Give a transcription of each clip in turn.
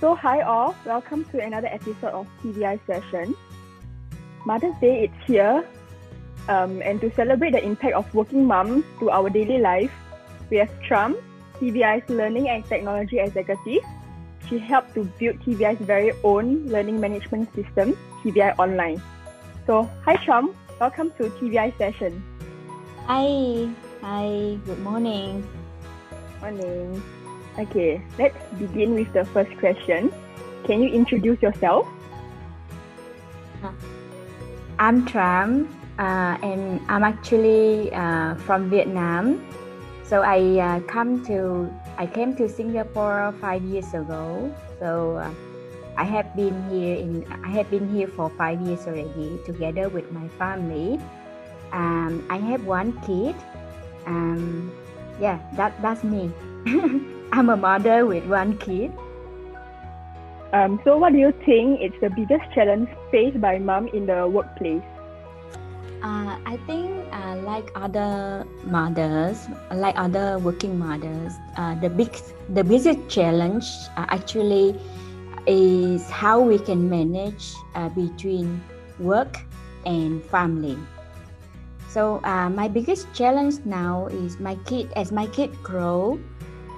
So hi all, welcome to another episode of TVI session. Mother's Day is here, and to celebrate the impact of working moms to our daily life, we have Tram, TVI's learning and technology executive. She helped to build TVI's very own learning management system, TVI Online. So hi Tram, welcome to TVI session. Hi, good morning. Morning. Okay, let's begin with the first question. Can you introduce yourself? I'm Tram, and I'm actually from Vietnam. So I came to Singapore 5 years ago. So I have been here for 5 years already, together with my family. I have one kid. That's me. I'm a mother with one kid. So what do you think is the biggest challenge faced by mom in the workplace? I think like other working mothers, the biggest challenge actually is how we can manage between work and family. So my biggest challenge now is as my kid grow,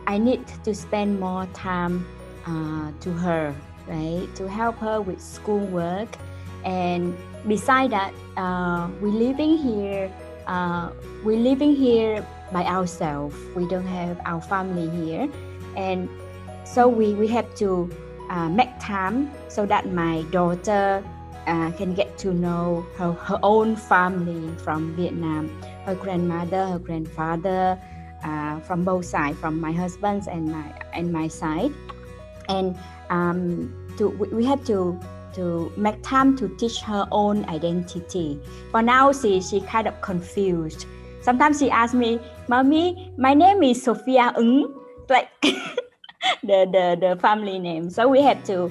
I need to spend more time to her, right? To help her with schoolwork. And beside that, we're living here by ourselves. We don't have our family here. And so we have to make time so that my daughter can get to know her own family from Vietnam, her grandmother, her grandfather, from both sides, from my husband's and my side. And we have to make time to teach her own identity. For now, she kind of confused. Sometimes she asks me, "Mommy, my name is Sophia Ng," like the family name. So we had to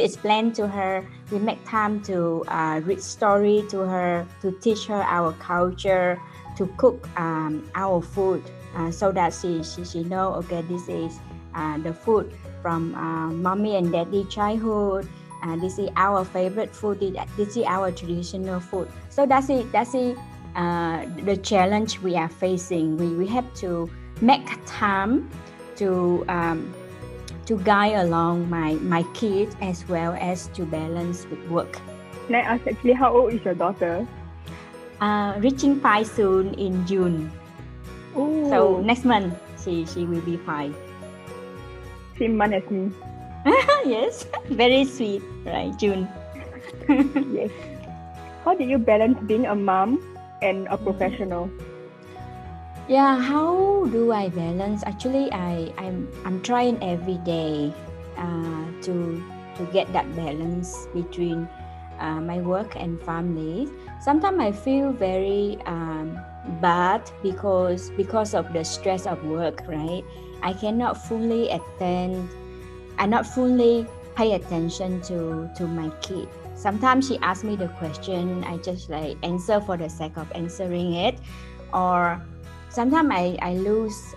explain to her. We make time to read story to her, to teach her our culture, to cook our food, so that she know, okay, this is the food from mommy and daddy childhood. This is our favorite food. This is our traditional food. So that's the challenge we are facing. We have to make time to guide along my kids as well as to balance with work. Can I ask actually how old is your daughter? Reaching 5 soon in June. Ooh. So next month she will be 5. Same month as me. Yes, very sweet, right? June. Yes. How do you balance being a mom and a professional? Yeah, how do I balance? Actually, I'm trying every day to get that balance between my work and family. Sometimes I feel very bad because of the stress of work, right? I cannot fully pay attention to my kid. Sometimes she asks me the question, I just like answer for the sake of answering it, or sometimes I lose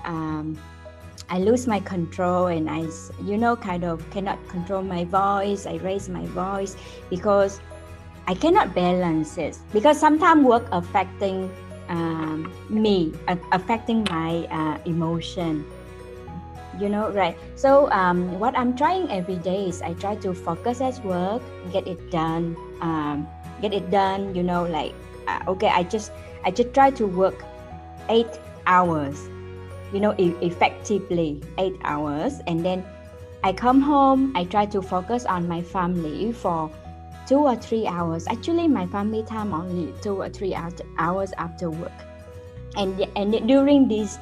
my control and I kind of cannot control my voice. I raise my voice because I cannot balance it, because sometimes work affecting me, affecting my emotion. Right? So what I'm trying every day is I try to focus at work, get it done. Okay, I just try to work 8 hours, effectively 8 hours, and then I come home. I try to focus on my family for 2 or 3 hours. Actually, my family time only 2 or 3 hours after work, and during these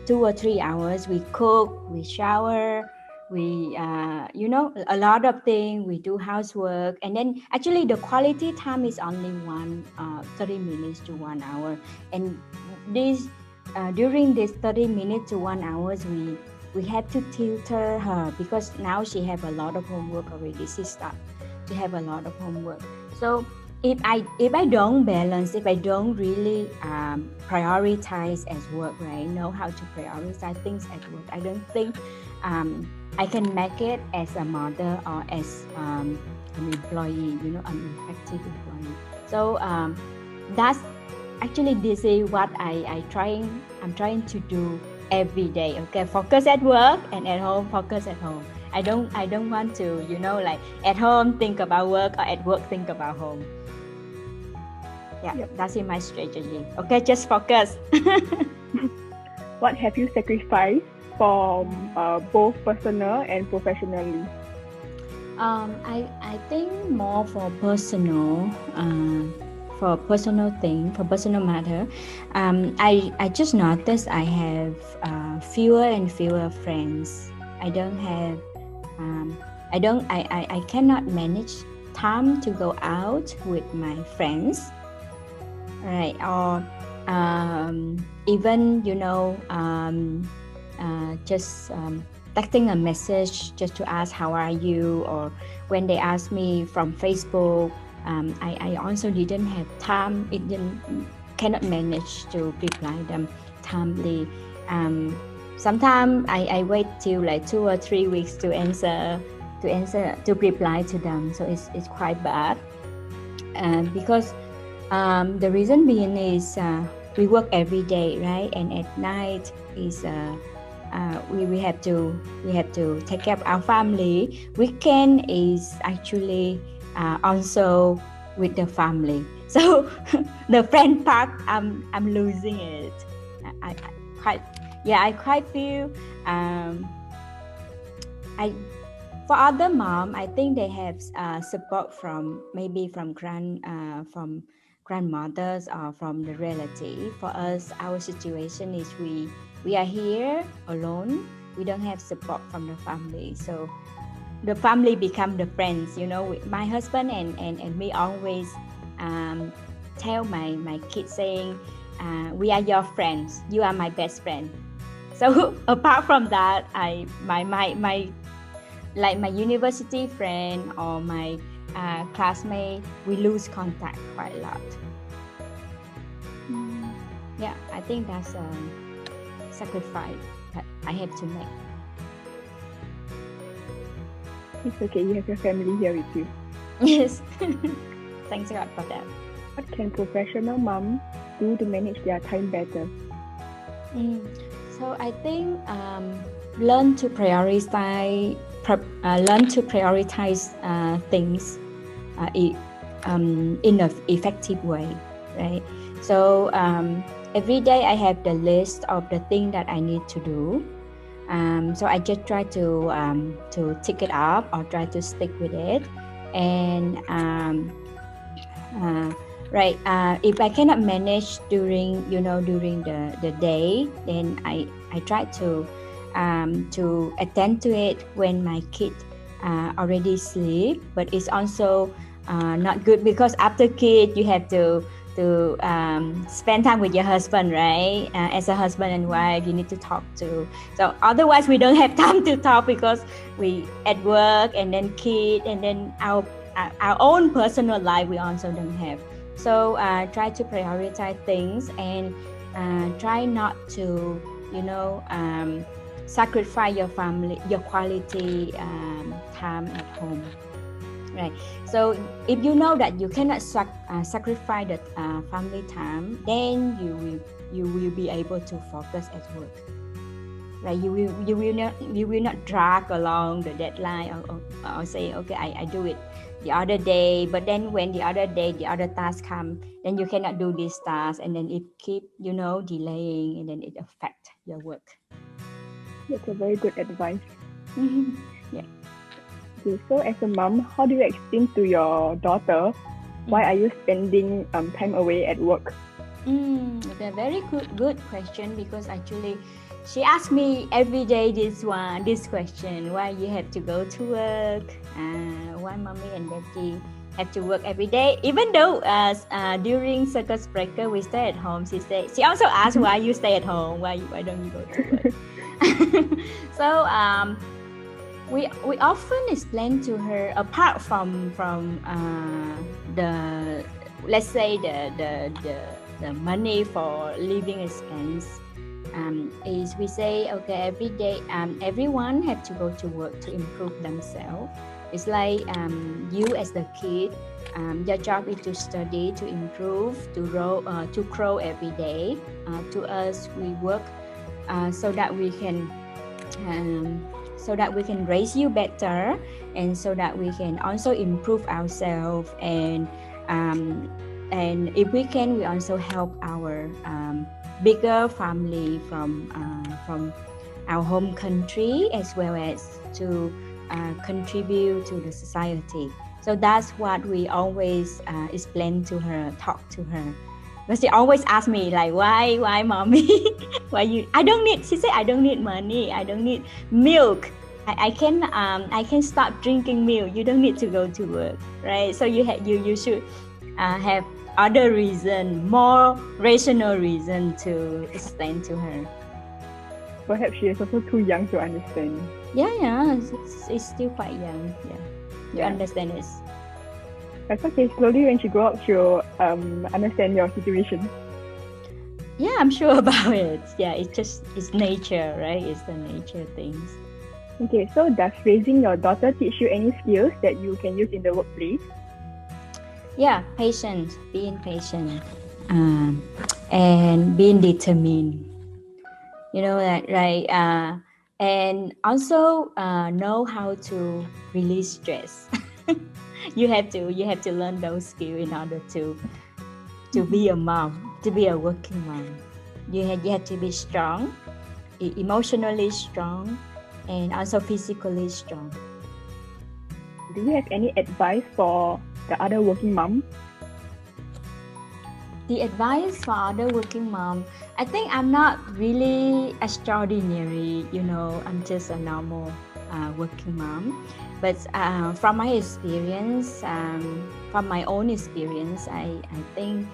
2 or 3 hours, we cook, we shower, we a lot of things. We do housework, and then actually the quality time is only 30 minutes to 1 hour. And during this 30 minutes to 1 hour, we have to tutor her because now she have a lot of homework already. She start to have a lot of homework. So if I don't balance, if I don't really prioritize as work, right? Know how to prioritize things at work. I don't think I can make it as a mother or as an employee, an effective employee. So that's actually this is what I'm trying to do every day. Okay, focus at work and at home, focus at home. I don't want to, like at home think about work or at work think about home. Yeah, yep. That's in my strategy. Okay, just focus. What have you sacrificed for both personal and professionally? I think more for personal matter. I just noticed I have fewer and fewer friends. I don't have I cannot manage time to go out with my friends, right? Or even just texting a message just to ask how are you, or when they ask me from Facebook, I also didn't have time. Cannot manage to reply them timely. Sometimes I wait till like 2 or 3 weeks to reply to them. So it's quite bad. Because the reason being is we work every day, right? And at night is we have to take care of our family. Weekend is actually also with the family. So the friend part, I'm losing it. I quite feel for other mom, I think they have support from grandmothers or from the relative. For us, our situation is we are here alone. We don't have support from the family. So the family become the friends. My husband and me always tell my kids saying, we are your friends. You are my best friend. So apart from that, my university friend or my classmate, we lose contact quite a lot. Yeah, I think that's a sacrifice that I have to make. It's okay, you have your family here with you. Yes. Thanks a lot for that. What can professional moms do to manage their time better? So I think learn to prioritize things in an effective way, right? So every day I have the list of the things that I need to do. So I just try to tick it up or try to stick with it. And if I cannot manage during the day, then I try to attend to it when my kid already sleep. But it's also not good, because after kid you have to spend time with your husband, right? As a husband and wife, you need to talk to. So otherwise we don't have time to talk, because we at work and then kid and then our own personal life we also don't have. So try to prioritize things and try not to sacrifice your family, your quality time at home, right? So if you know that you cannot sacrifice the family time, then you will be able to focus at work, right? You will not drag along the deadline or say, okay, I do it the other day, but then when the other day the other task come, then you cannot do this task, and then it keep delaying, and then it affect your work. That's a very good advice. Yeah. Okay, so as a mom, how do you explain to your daughter why are you spending time away at work? Okay, very good question, because actually she asks me every day this question: why you have to go to work? Why mommy and daddy have to work every day? Even though during circus breaker we stay at home, she also asks why you stay at home, why don't you go to work? So we often explain to her, apart from the, let's say, the money for living expense, is we say, okay, every day everyone have to go to work to improve themselves. It's like you as the kid, your job is to study, to improve, to grow every day. To us, we work so that we can raise you better, and so that we can also improve ourselves, and if we can, we also help our bigger family from our home country, as well as to contribute to the society. So that's what we always explain to her, talk to her. But she always asks me, like, why mommy? Why you? I don't need. She said, I don't need money. I don't need milk. I can stop drinking milk. You don't need to go to work, right? So you should have other reason, more rational reason to explain to her. Perhaps she is also too young to understand. Yeah, it's still quite young. Yeah, to understand it. That's okay. Slowly, when she grows up, she'll understand your situation. Yeah, I'm sure about it. Yeah, it's nature, right? It's the nature things. Okay, so does raising your daughter teach you any skills that you can use in the workplace? Yeah, being patient, and being determined. You know that, right? And also know how to release stress. you have to learn those skills in order to be a mom, to be a working mom. You have to be strong, emotionally strong, and also physically strong. Do you have any advice for the other working mom? The advice for other working mom, I think I'm not really extraordinary, I'm just a normal working mom. But from my experience, from my own experience, I think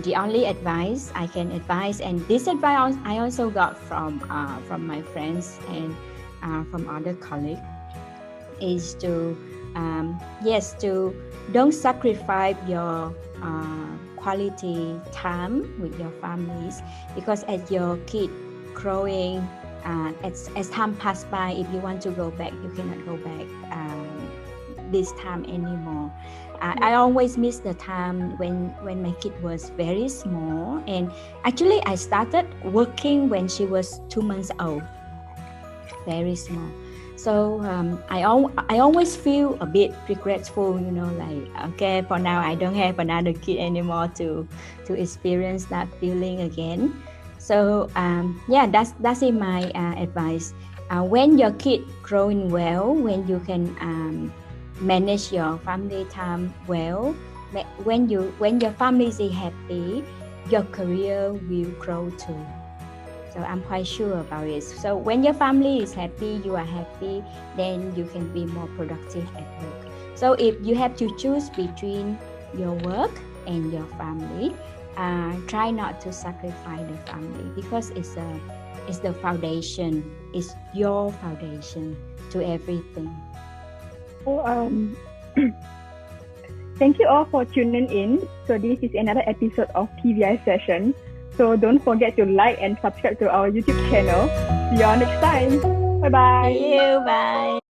the only advice I can advise, and this advice I also got from my friends and from other colleagues, is to don't sacrifice your quality time with your families, because as your kid growing, as time pass by, if you want to go back, you cannot go back this time anymore. I always miss the time when my kid was very small, and actually I started working when she was 2 months old, very small. So I always feel a bit regretful, like, okay, for now I don't have another kid anymore to experience that feeling again. So that's in my advice. When your kid growing well, when you can manage your family time well, when your family is happy, your career will grow too. So I'm quite sure about it. So when your family is happy, you are happy, then you can be more productive at work. So if you have to choose between your work and your family, try not to sacrifice the family, because it's the foundation. It's your foundation to everything. So thank you all for tuning in. So this is another episode of TVI session. So don't forget to like and subscribe to our YouTube channel. See you all next time. Bye-bye. See you. Bye.